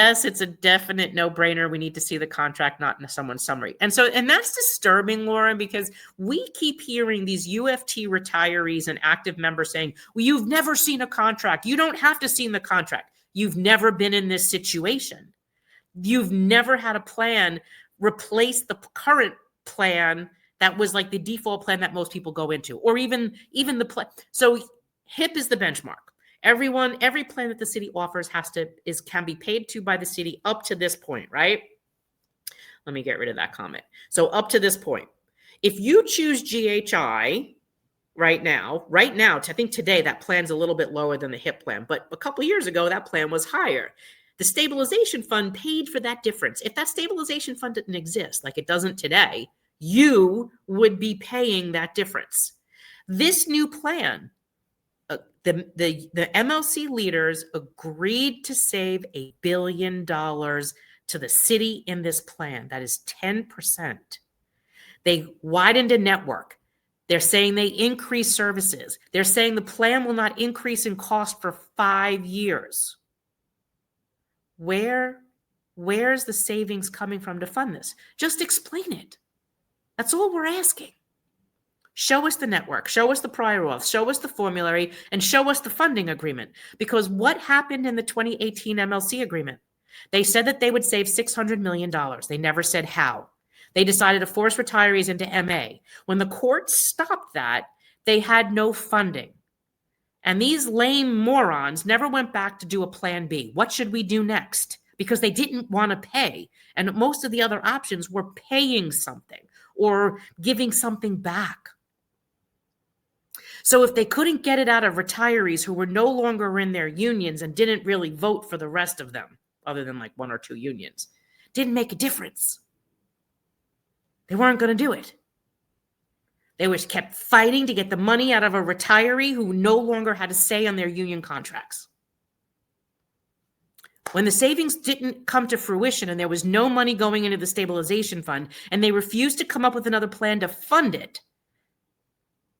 Yes, it's a definite no-brainer. We need to see the contract, not in someone's summary. And that's disturbing, Lauren, because we keep hearing these UFT retirees and active members saying, well, you've never seen a contract. You don't have to see the contract. You've never been in this situation. You've never had a plan replace the current plan that was like the default plan that most people go into, or even the plan. So HIP is the benchmark. Every plan that the city offers can be paid to by the city up to this point, right? Let me get rid of that comment. So up to this point, if you choose GHI right now, I think today that plan's a little bit lower than the HIP plan, but a couple years ago that plan was higher. The stabilization fund paid for that difference. If that stabilization fund didn't exist, like it doesn't today, you would be paying that difference. This new plan, the MLC leaders agreed to save $1 billion to the city in this plan. That is 10%. They widened a network. They're saying they increase services. They're saying the plan will not increase in cost for 5 years. Where's the savings coming from to fund this? Just explain it. That's all we're asking. Show us the network, show us the prior auth, show us the formulary, and show us the funding agreement. Because what happened in the 2018 MLC agreement? They said that they would save $600 million. They never said how. They decided to force retirees into MA. When the court stopped that, they had no funding. And these lame morons never went back to do a plan B. What should we do next? Because they didn't want to pay. And most of the other options were paying something or giving something back. So if they couldn't get it out of retirees who were no longer in their unions and didn't really vote for the rest of them, other than like 1 or 2 unions, didn't make a difference. They weren't going to do it. They kept fighting to get the money out of a retiree who no longer had a say on their union contracts. When the savings didn't come to fruition and there was no money going into the stabilization fund and they refused to come up with another plan to fund it,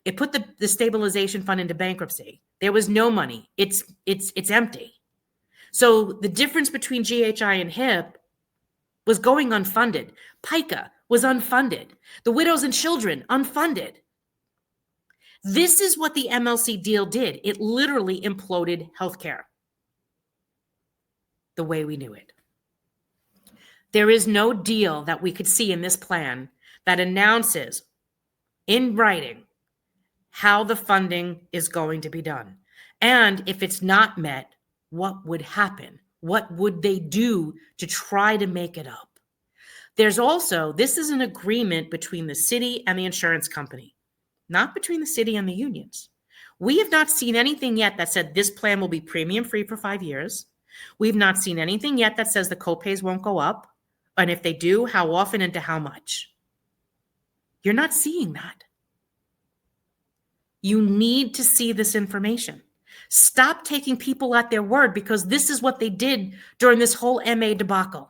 it put the stabilization fund into bankruptcy. There was no money. It's empty. So the difference between GHI and HIP was going unfunded. PICA was unfunded. The widows and children, unfunded. This is what the MLC deal did. It literally imploded healthcare the way we knew it. There is no deal that we could see in this plan that announces in writing how the funding is going to be done. And if it's not met, what would happen? What would they do to try to make it up? This is an agreement between the city and the insurance company, not between the city and the unions. We have not seen anything yet that said this plan will be premium free for 5 years. We've not seen anything yet that says the copays won't go up. And if they do, how often and to how much? You're not seeing that. You need to see this information. Stop taking people at their word, because this is what they did during this whole MA debacle.